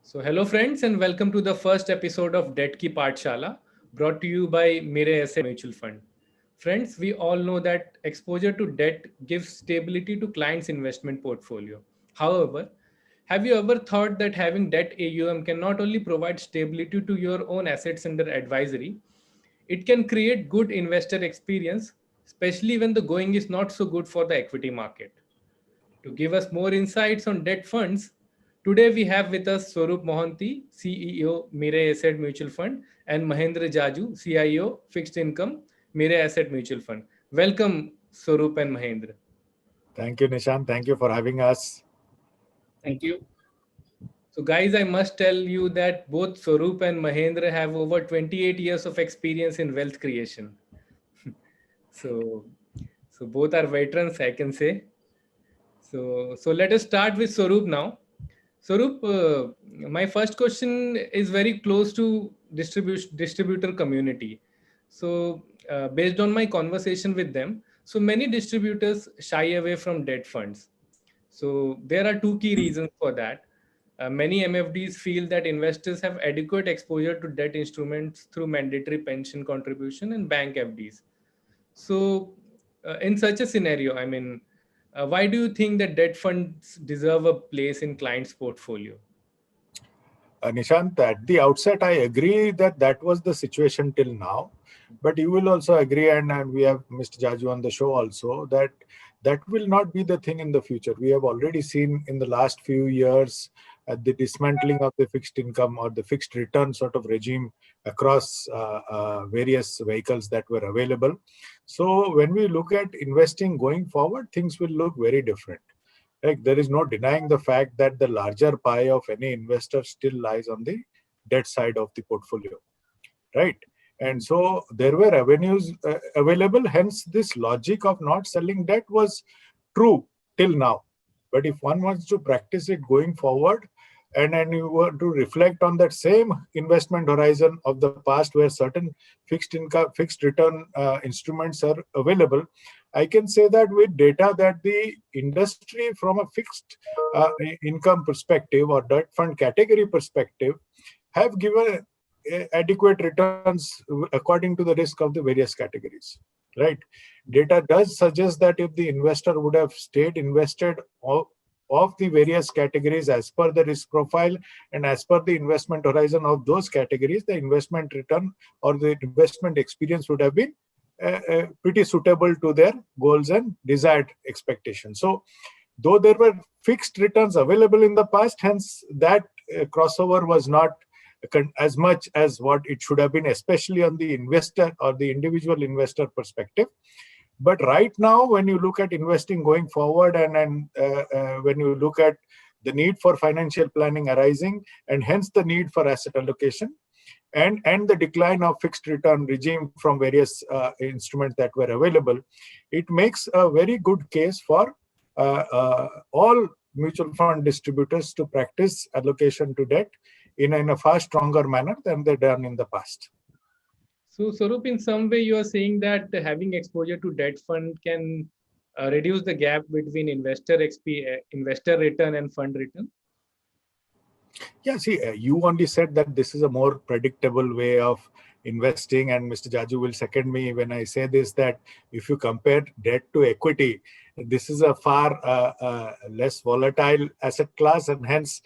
So, hello friends, and welcome to the first episode of Debt Ki Pathshala, brought to you by Mere Asset Mutual Fund. Friends, we all know that exposure to debt gives stability to clients' investment portfolio. However, have you ever thought that having debt AUM can not only provide stability to your own assets under advisory, it can create good investor experience, especially when the going is not so good for the equity market. To give us more insights on debt funds, today we have with us Swaroop Mohanty, CEO, Mirae Asset Mutual Fund, and Mahendra Jaju, CIO, Fixed Income, Mirae Asset Mutual Fund. Welcome, Swaroop and Mahendra. Thank you, Nishan. Thank you for having us. Thank you. So, guys, I must tell you that both Swaroop and Mahendra have over 28 years of experience in wealth creation. so, so both are veterans, I can say. So let us start with Swaroop now. Swaroop, my first question is very close to distributor community. So based on my conversation with them, so many distributors shy away from debt funds. So there are two key reasons for that. Many MFDs feel that investors have adequate exposure to debt instruments through mandatory pension contribution and bank FDs. So, in such a scenario, why do you think that debt funds deserve a place in clients' portfolio? Nishant, at the outset, I agree that that was the situation till now. But you will also agree, and we have Mr. Jaju on the show also, that that will not be the thing in the future. We have already seen in the last few years the dismantling of the fixed income or the fixed return sort of regime across various vehicles that were available. So when we look at investing going forward, things will look very different. Like, there is no denying the fact that the larger pie of any investor still lies on the debt side of the portfolio, right? And so there were avenues available. Hence, this logic of not selling debt was true till now. But if one wants to practice it going forward, and then you want to reflect on that same investment horizon of the past, where certain fixed income, fixed return instruments are available, I can say that with data that the industry from a fixed income perspective or debt fund category perspective have given adequate returns according to the risk of the various categories, right? Data does suggest that if the investor would have stayed invested of the various categories as per the risk profile and as per the investment horizon of those categories, the investment return or the investment experience would have been pretty suitable to their goals and desired expectations. So though there were fixed returns available in the past, hence that crossover was not as much as what it should have been, especially on the investor or the individual investor perspective. But right now, when you look at investing going forward, and when you look at the need for financial planning arising, and hence the need for asset allocation, and the decline of fixed return regime from various instruments that were available, it makes a very good case for all mutual fund distributors to practice allocation to debt in a far stronger manner than they've done in the past. So, Swaroop, in some way, you are saying that having exposure to debt fund can reduce the gap between investor return and fund return. Yeah, see, you only said that this is a more predictable way of investing, and Mr. Jaju will second me when I say this, that if you compare debt to equity, this is a far less volatile asset class, and hence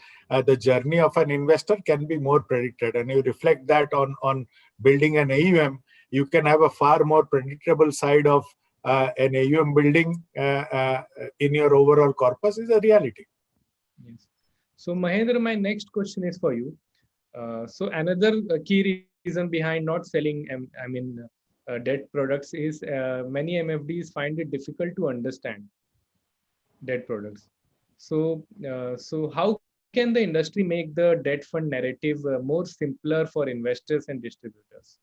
the journey of an investor can be more predicted. And you reflect that on building an AUM, you can have a far more predictable side of an AUM building in your overall corpus is a reality. Yes. So, Mahendra, my next question is for you. So, another key reason behind not selling, debt products is many MFDs find it difficult to understand debt products. So how can the industry make the debt fund narrative more simpler for investors and distributors?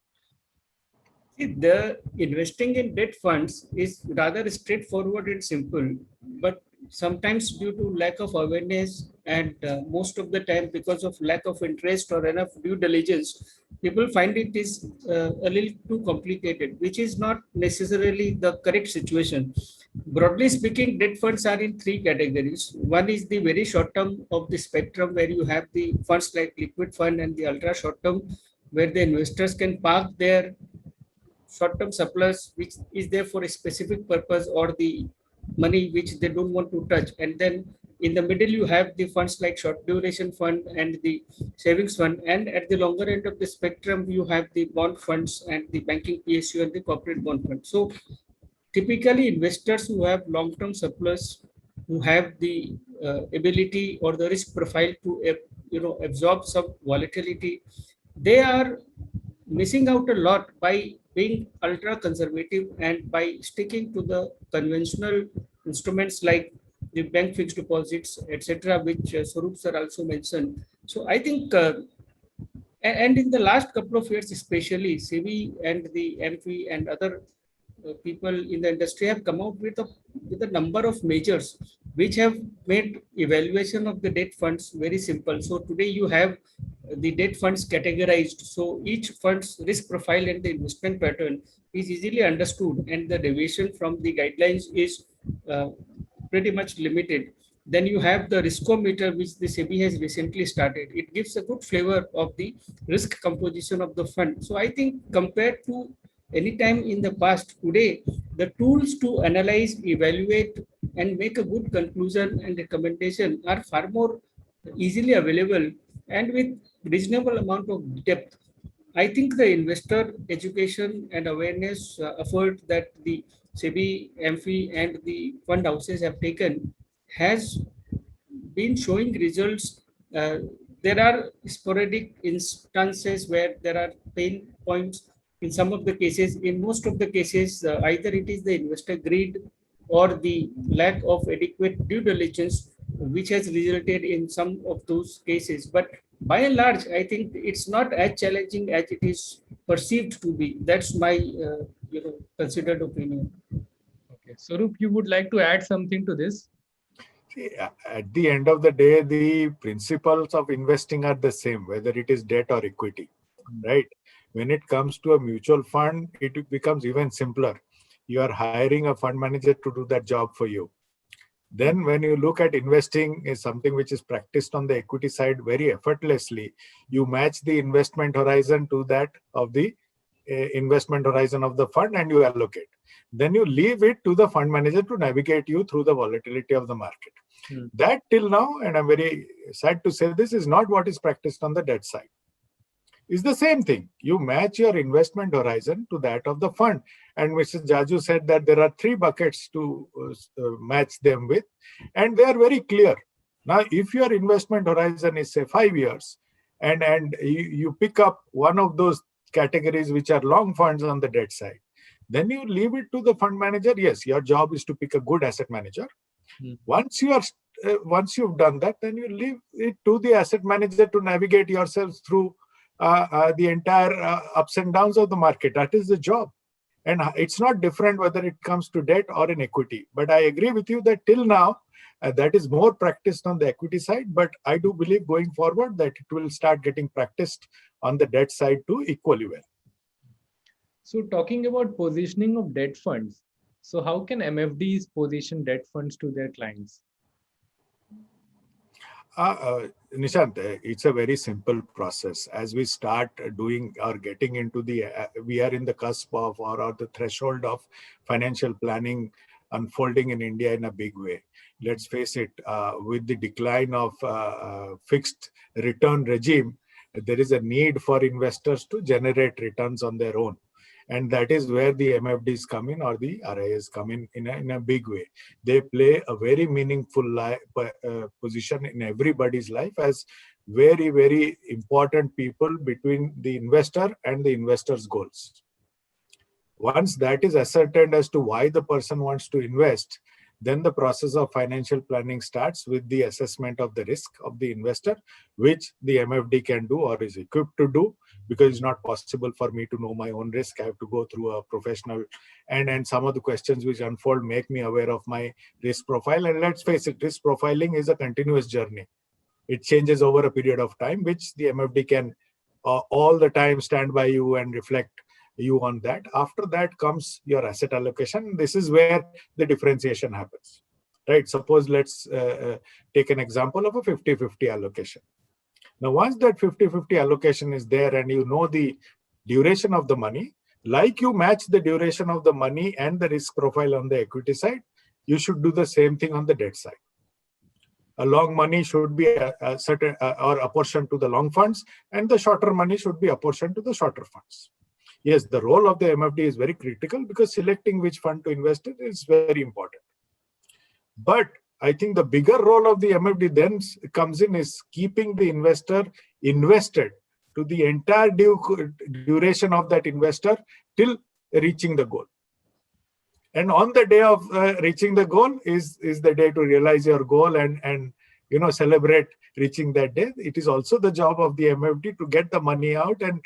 See, the investing in debt funds is rather straightforward and simple, but sometimes due to lack of awareness and most of the time because of lack of interest or enough due diligence, people find it is a little too complicated, which is not necessarily the correct situation. Broadly speaking, debt funds are in three categories. One is the very short term of the spectrum, where you have the funds like liquid fund, and the ultra short term, where the investors can park their short-term surplus which is there for a specific purpose, or the money which they don't want to touch. And then in the middle you have the funds like short duration fund and the savings fund, and at the longer end of the spectrum you have the bond funds and the banking PSU and the corporate bond fund. So typically investors who have long-term surplus, who have the ability or the risk profile to absorb some volatility, they are missing out a lot by being ultra conservative and by sticking to the conventional instruments like the bank fixed deposits, etc., which Swaroop sir also mentioned. So I think, and in the last couple of years, especially SEBI and the MP and other people in the industry have come out with a number of measures which have made evaluation of the debt funds very simple. So today you have the debt funds categorized. So each fund's risk profile and the investment pattern is easily understood, and the deviation from the guidelines is uh, pretty much limited. Then you have the riskometer, which the SEBI has recently started. It gives a good flavor of the risk composition of the fund. So I think compared to any time in the past, today the tools to analyze, evaluate, and make a good conclusion and recommendation are far more easily available and with reasonable amount of depth. I think the investor education and awareness effort that the SEBI, AMFI, and the fund houses have taken has been showing results. Uh, there are sporadic instances where there are pain points in some of the cases. In most of the cases, either it is the investor greed or the lack of adequate due diligence, which has resulted in some of those cases. But by and large, I think it's not as challenging as it is perceived to be. That's my considered opinion. Okay. Swaroop, you would like to add something to this? See, at the end of the day, the principles of investing are the same, whether it is debt or equity, right? When it comes to a mutual fund, it becomes even simpler. You are hiring a fund manager to do that job for you. Then when you look at investing is something which is practiced on the equity side very effortlessly, you match the investment horizon to that of the investment horizon of the fund and you allocate. Then you leave it to the fund manager to navigate you through the volatility of the market. That till now, and I'm very sad to say this, is not what is practiced on the debt side. Is the same thing. You match your investment horizon to that of the fund. And Mr. Jaju said that there are three buckets to match them with, and they are very clear. Now, if your investment horizon is say 5 years, and you pick up one of those categories which are long funds on the debt side, then you leave it to the fund manager. Yes, your job is to pick a good asset manager. Once you've done that, then you leave it to the asset manager to navigate yourselves through the entire ups and downs of the market. That is the job. And it's not different whether it comes to debt or in equity. But I agree with you that till now, that is more practiced on the equity side. But I do believe going forward that it will start getting practiced on the debt side too equally well. So talking about positioning of debt funds, so how can MFDs position debt funds to their clients? Nishant, it's a very simple process. As we start doing or getting into we are in the cusp of or the threshold of financial planning unfolding in India in a big way. Let's face it, with the decline of fixed return regime, there is a need for investors to generate returns on their own. And that is where the MFDs come in or the RIAs come in a big way. They play a very meaningful position in everybody's life as very, very important people between the investor and the investor's goals. Once that is ascertained as to why the person wants to invest, then the process of financial planning starts with the assessment of the risk of the investor, which the MFD can do or is equipped to do, because it's not possible for me to know my own risk. I have to go through a professional, and some of the questions which unfold make me aware of my risk profile. And let's face it, risk profiling is a continuous journey. It changes over a period of time, which the MFD can all the time stand by you and reflect you on that. After that comes your asset allocation. This is where the differentiation happens, right? Suppose let's take an example of a 50-50 allocation. Now, once that 50-50 allocation is there and you know the duration of the money, like you match the duration of the money and the risk profile on the equity side, you should do the same thing on the debt side. A long money should be a certain or apportioned to the long funds, and the shorter money should be apportioned to the shorter funds. Yes, the role of the MFD is very critical because selecting which fund to invest in is very important. But I think the bigger role of the MFD then comes in is keeping the investor invested to the entire duration of that investor till reaching the goal. And on the day of reaching the goal is the day to realize your goal and celebrate reaching that day. It is also the job of the MFD to get the money out and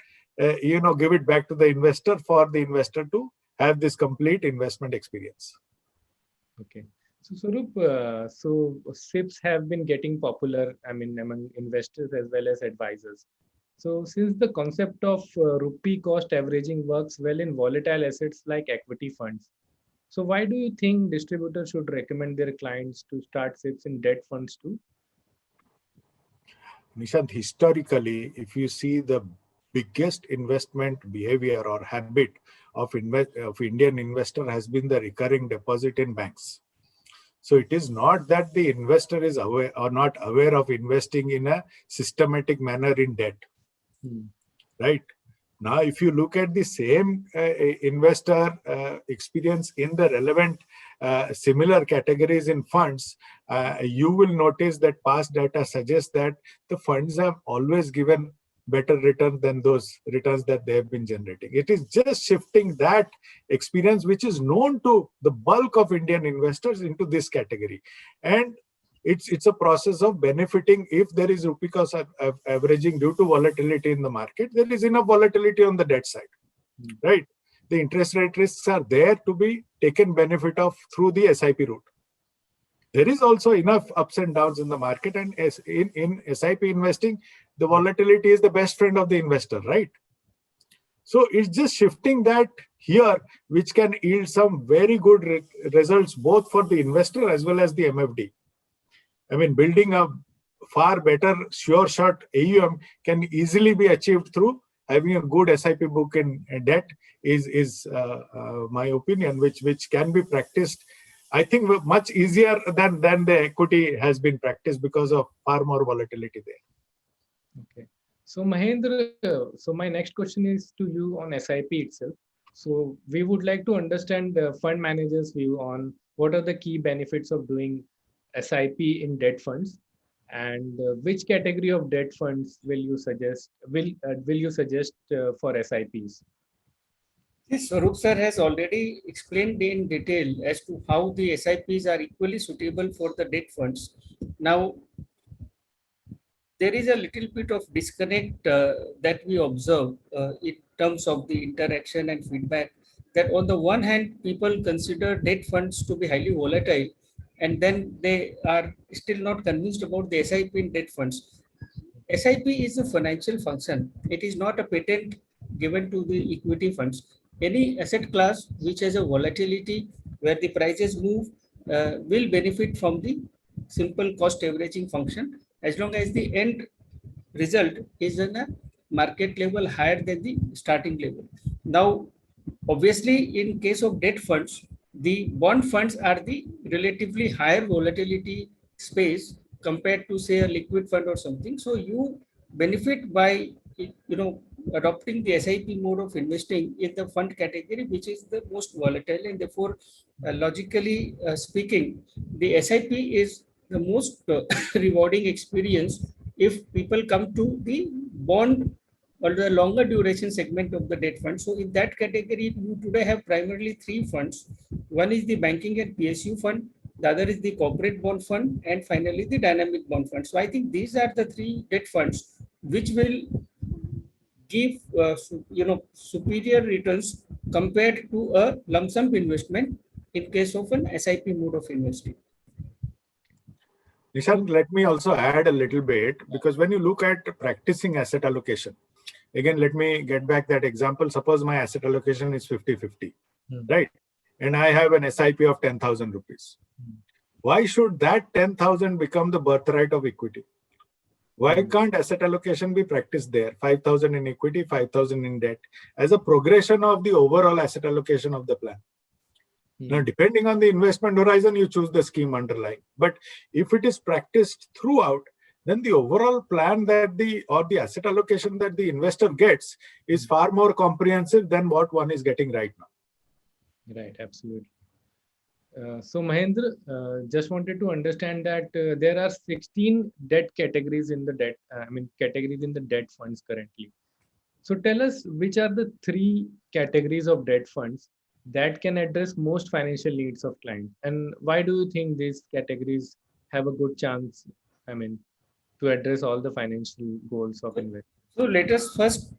give it back to the investor for the investor to have this complete investment experience. Okay. So Swaroop, so SIPs have been getting popular, among investors as well as advisors. So since the concept of rupee cost averaging works well in volatile assets like equity funds, so why do you think distributors should recommend their clients to start SIPs in debt funds too? Nishant, historically, if you see the biggest investment behavior or habit of Indian investor has been the recurring deposit in banks. So it is not that the investor is aware or not aware of investing in a systematic manner in debt, right? Now, if you look at the same investor experience in the relevant similar categories in funds, you will notice that past data suggests that the funds have always given better return than those returns that they have been generating. It is just shifting that experience, which is known to the bulk of Indian investors, into this category. And it's a process of benefiting. If there is rupee cost averaging due to volatility in the market, there is enough volatility on the debt side, right? The interest rate risks are there to be taken benefit of through the SIP route. There is also enough ups and downs in the market, and in SIP investing, the volatility is the best friend of the investor, right? So it's just shifting that here, which can yield some very good results both for the investor as well as the MFD. Building a far better sure shot AUM can easily be achieved through having a good SIP book in debt is my opinion, which can be practiced, I think, much easier than the equity has been practiced because of far more volatility there. Okay. So Mahendra, so my next question is to you on SIP itself. So we would like to understand the fund manager's view on what are the key benefits of doing SIP in debt funds, and which category of debt funds will you suggest for SIPs? Yes, Swaroop sir has already explained in detail as to how the SIPs are equally suitable for the debt funds. Now, there is a little bit of disconnect that we observe in terms of the interaction and feedback, that on the one hand, people consider debt funds to be highly volatile, and then they are still not convinced about the SIP in debt funds. SIP is a financial function. It is not a patent given to the equity funds. Any asset class which has a volatility where the prices move will benefit from the simple cost averaging function, as long as the end result is in a market level higher than the starting level. Now, obviously, in case of debt funds, the bond funds are the relatively higher volatility space compared to, say, a liquid fund or something. So you benefit by adopting the SIP mode of investing in the fund category, which is the most volatile, and therefore, logically speaking, the SIP is the most rewarding experience if people come to the bond or the longer duration segment of the debt fund. So in that category, you today have primarily three funds. One is the banking and PSU fund, the other is the corporate bond fund, and finally the dynamic bond fund. So I think these are the three debt funds which will give superior returns compared to a lump sum investment in case of an SIP mode of investing. Nishant, let me also add a little bit, because when you look at practicing asset allocation, again, let me get back that example. Suppose my asset allocation is 50-50, right? And I have an SIP of 10,000 rupees. Why should that 10,000 become the birthright of equity? Why can't asset allocation be practiced there? 5,000 in equity, 5,000 in debt, as a progression of the overall asset allocation of the plan. Now, depending on the investment horizon, you choose the scheme underlying. But if it is practiced throughout, then the overall plan that the asset allocation that the investor gets is far more comprehensive than what one is getting right now. Right, absolutely. So Mahendra, just wanted to understand that there are 16 debt categories in the categories in the debt funds currently. So tell us, which are the 3 categories of debt funds that can address most financial needs of clients, and why do you think these categories have a good chance, to address all the financial goals of investors? So let us first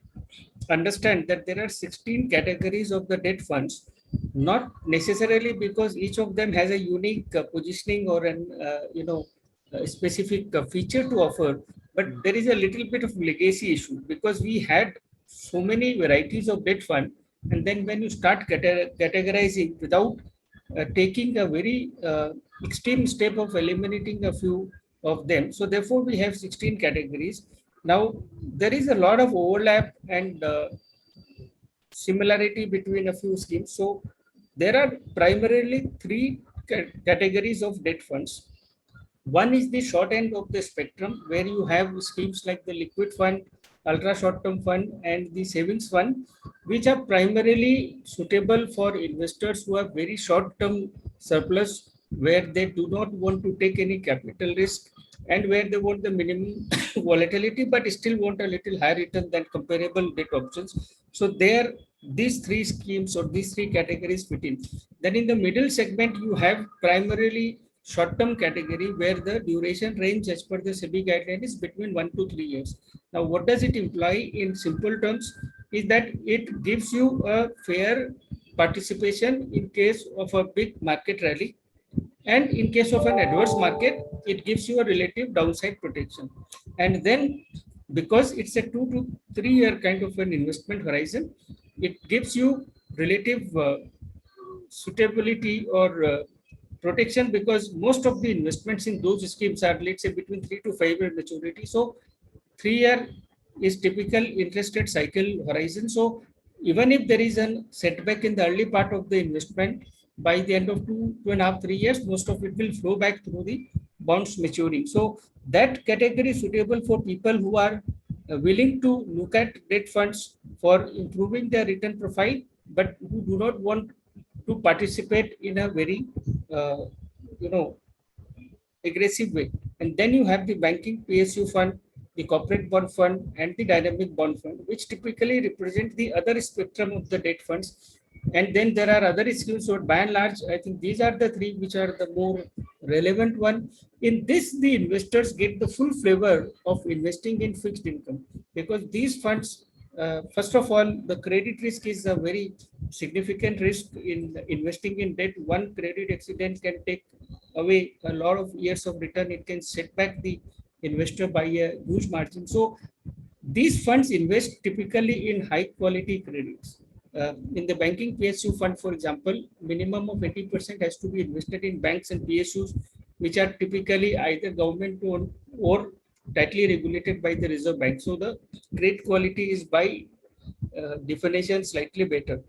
understand that there are 16 categories of the debt funds, not necessarily because each of them has a unique positioning or an a specific feature to offer, but there is a little bit of legacy issue because we had so many varieties of debt fund, and then when you start categorizing without taking a very extreme step of eliminating a few of them, so therefore we have 16 categories. Now there is a lot of overlap and similarity between a few schemes. So there are primarily 3 categories of debt funds. One is the short end of the spectrum, where you have schemes like the liquid fund, ultra short term fund, and the savings fund, which are primarily suitable for investors who have very short term surplus, where they do not want to take any capital risk and where they want the minimum volatility but still want a little higher return than comparable debt options. So there, these 3 schemes or these 3 categories fit in. Then in the middle segment, you have primarily short-term category where the duration range as per the SEBI guideline is between 1 to 3 years. Now, what does it imply in simple terms is that it gives you a fair participation in case of a big market rally, and in case of an adverse market, it gives you a relative downside protection. And then because it's a 2 to 3 year kind of an investment horizon, it gives you relative suitability or protection, because most of the investments in those schemes are, let's say, between 3 to 5 year maturity. So 3 year is typical interest rate cycle horizon. So even if there is a setback in the early part of the investment, by the end of 2.5, 3 years, most of it will flow back through the bonds maturing. So that category is suitable for people who are willing to look at debt funds for improving their return profile, but who do not want to participate in a very, uh, you know, aggressive way. And then you have the banking PSU fund, the corporate bond fund, and the dynamic bond fund, which typically represent the other spectrum of the debt funds. And then there are other schemes. So by and large, I think these are the 3 which are the more relevant one. In this, the investors get the full flavor of investing in fixed income, because these funds, first of all, the credit risk is a very significant risk in investing in debt. One credit accident can take away a lot of years of return. It can set back the investor by a huge margin. So these funds invest typically in high quality credits. In the banking PSU fund, for example, minimum of 80% has to be invested in banks and PSUs, which are typically either government owned or tightly regulated by the Reserve Bank. So the credit quality is by definition slightly better.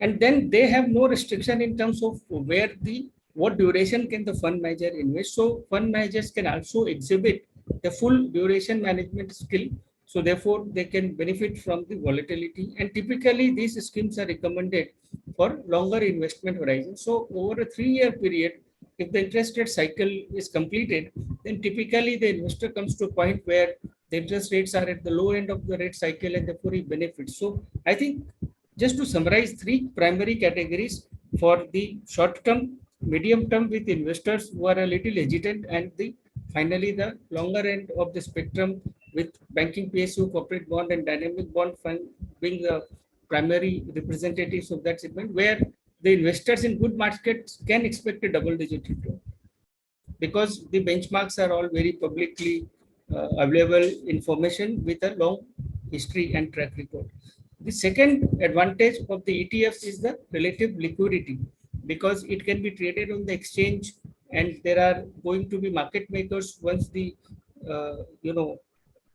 And then they have no restriction in terms of what duration can the fund manager invest. So fund managers can also exhibit the full duration management skill. So therefore, they can benefit from the volatility. And typically, these schemes are recommended for longer investment horizon. So over a 3-year period, if the interest rate cycle is completed, then typically the investor comes to a point where the interest rates are at the low end of the rate cycle and therefore he benefits. So I think, just to summarize, 3 primary categories for the short term, medium term with investors who are a little hesitant, and finally the longer end of the spectrum with banking PSU, corporate bond, and dynamic bond fund being the primary representatives of that segment, where the investors in good markets can expect a double-digit return, because the benchmarks are all very publicly available information with a long history and track record. The second advantage of the ETFs is the relative liquidity, because it can be traded on the exchange and there are going to be market makers once the,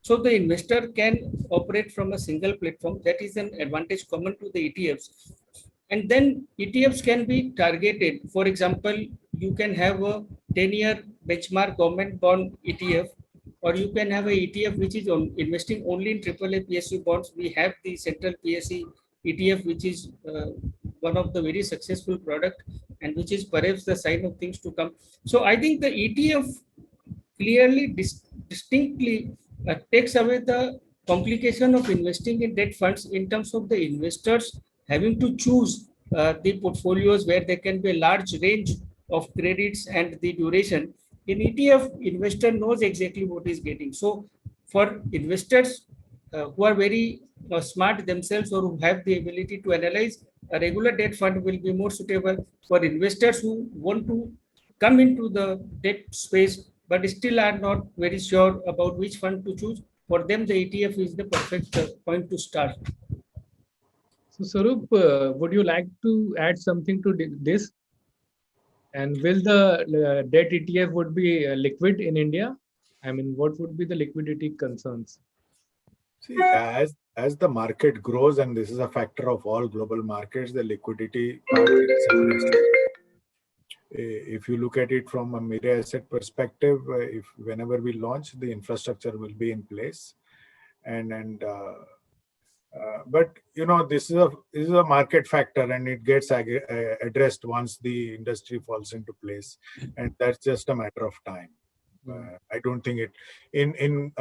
so the investor can operate from a single platform. That is an advantage common to the ETFs. And then ETFs can be targeted. For example, you can have a 10-year benchmark government bond ETF, or you can have a ETF which is investing only in AAA PSU bonds. We have the Central PSE ETF, which is one of the very successful product and which is perhaps the sign of things to come. So I think the ETF clearly distinctly takes away the complication of investing in debt funds in terms of the investors having to choose the portfolios where there can be a large range of credits and the duration. In ETF, investor knows exactly what he's getting. So for investors who are very smart themselves or who have the ability to analyze, a regular debt fund will be more suitable. For investors who want to come into the debt space but still are not very sure about which fund to choose, for them the ETF is the perfect point to start. So Sarup, would you like to add something to this? And will the debt ETF would be liquid in India? I mean, what would be the liquidity concerns? See, as the market grows, and this is a factor of all global markets, the liquidity part gets addressed. If you look at it from a Mirae Asset perspective, if whenever we launch, the infrastructure will be in place, but this is a market factor, and it gets addressed once the industry falls into place, and that's just a matter of time. I don't think it in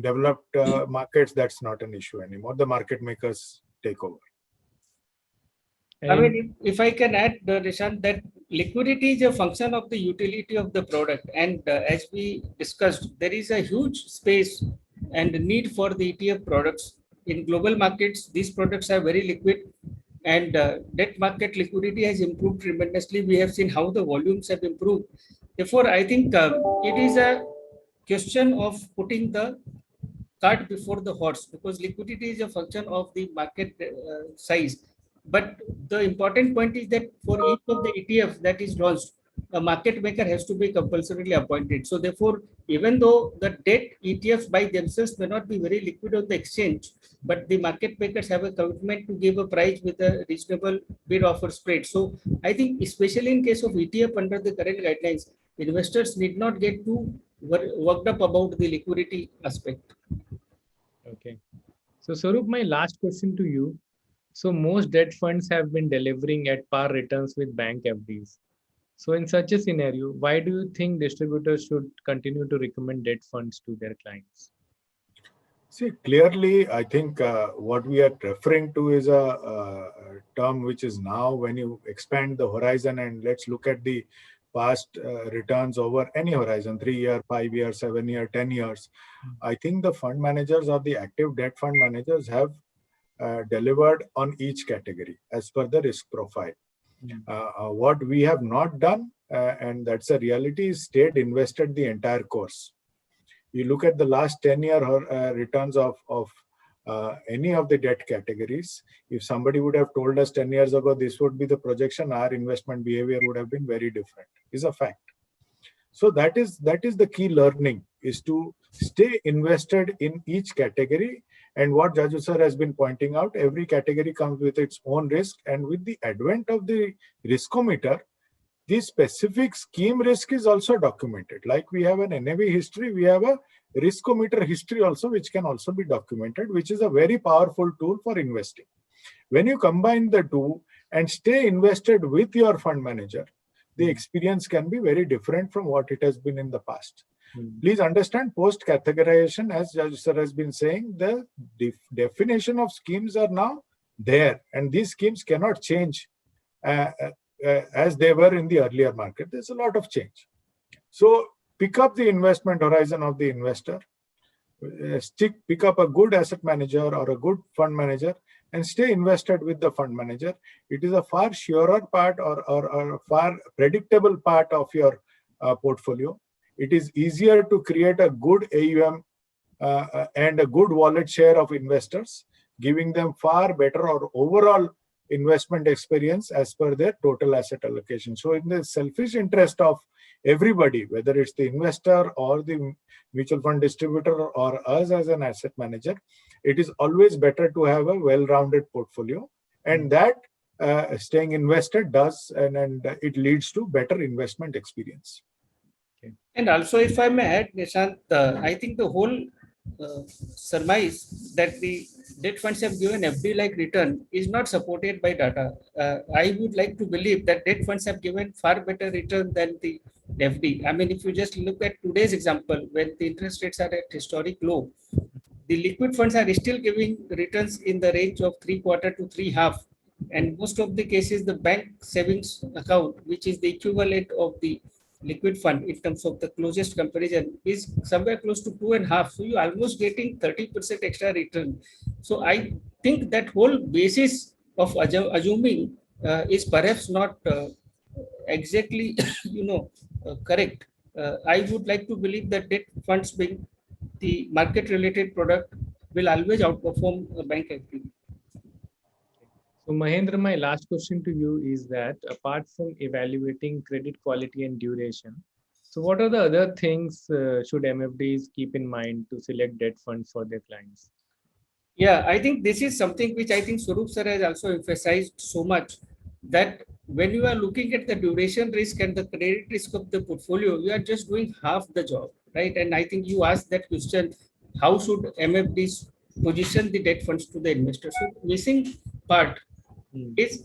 developed markets that's not an issue anymore. The market makers take over. I mean, if I can add, Nishant, that liquidity is a function of the utility of the product. And as we discussed, there is a huge space and need for the ETF products. In global markets, these products are very liquid, and debt market liquidity has improved tremendously. We have seen how the volumes have improved. Therefore, I think it is a question of putting the cart before the horse, because liquidity is a function of the market size. But the important point is that for each of the ETFs that is launched, a market maker has to be compulsorily appointed. So therefore, even though the debt ETFs by themselves may not be very liquid on the exchange, but the market makers have a commitment to give a price with a reasonable bid offer spread. So I think especially in case of ETF under the current guidelines, investors need not get too worked up about the liquidity aspect. Okay. So Sarup, my last question to you. So most debt funds have been delivering at par returns with bank FDs. So in such a scenario, why do you think distributors should continue to recommend debt funds to their clients? See, clearly, I think what we are referring to is a term which is now when you expand the horizon, and let's look at the past returns over any horizon, 3 year, 5 year, 7 year, 10 years. I think the fund managers or the active debt fund managers have delivered on each category as per the risk profile. What we have not done, and that's a reality, is stayed invested the entire course. You look at the last 10-year returns of any of the debt categories. If somebody would have told us 10 years ago this would be the projection, our investment behavior would have been very different. Is a fact. So that is the key learning, is to stay invested in each category. And what Jaju sir has been pointing out, every category comes with its own risk, and with the advent of the riskometer, the specific scheme risk is also documented. Like we have an NAV history, we have a riskometer history also, which can also be documented, which is a very powerful tool for investing. When you combine the two and stay invested with your fund manager, the experience can be very different from what it has been in the past. Please understand, post-categorization, as Judge Sir has been saying, the definition of schemes are now there, and these schemes cannot change as they were in the earlier market. There's a lot of change. So pick up the investment horizon of the investor, pick up a good asset manager or a good fund manager, and stay invested with the fund manager. It is a far surer part or a far predictable part of your portfolio. It is easier to create a good AUM and a good wallet share of investors, giving them far better or overall investment experience as per their total asset allocation. So in the selfish interest of everybody, whether it's the investor or the mutual fund distributor or us as an asset manager, it is always better to have a well-rounded portfolio, and that staying invested does, and it leads to better investment experience. And also, if I may add, Nishant, I think the whole surmise that the debt funds have given FD-like return is not supported by data. I would like to believe that debt funds have given far better return than the FD. I mean, if you just look at today's example, when the interest rates are at historic low, the liquid funds are still giving returns in the range of 3/4 to 3/2. And most of the cases, the bank savings account, which is the equivalent of the liquid fund in terms of the closest comparison, is somewhere close to 2.5. So you're almost getting 30% extra return. So I think that whole basis of assuming is perhaps not exactly, correct. I would like to believe that debt funds being the market-related product will always outperform a bank activity. So Mahendra, my last question to you is that apart from evaluating credit quality and duration, so what are the other things should MFDs keep in mind to select debt funds for their clients? Yeah, I think this is something which I think Swaroop sir has also emphasized so much, that when you are looking at the duration risk and the credit risk of the portfolio, you are just doing half the job, right? And I think you asked that question, how should MFDs position the debt funds to the investors? So missing part is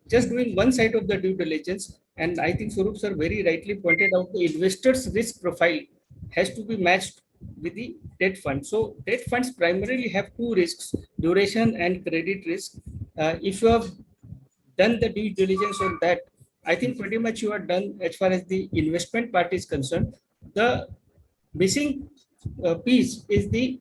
just doing one side of the due diligence. And I think Swaroop sir very rightly pointed out the investor's risk profile has to be matched with the debt fund. So debt funds primarily have two risks, duration and credit risk. If you have done the due diligence on that, I think pretty much you are done as far as the investment part is concerned. The missing piece is the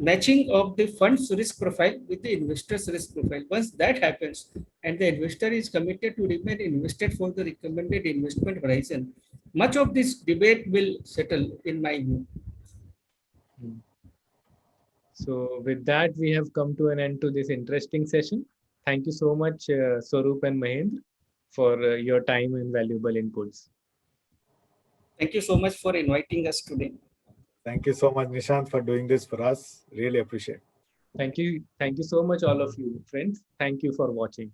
matching of the fund's risk profile with the investor's risk profile. Once that happens and the investor is committed to remain invested for the recommended investment horizon, much of this debate will settle, in my view. So with that, we have come to an end to this interesting session. Thank you so much, Swaroop and Mahendra, for your time and valuable inputs. Thank you so much for inviting us today. Thank you so much, Nishant, for doing this for us. Really appreciate it. Thank you. Thank you so much, all of you friends. Thank you for watching.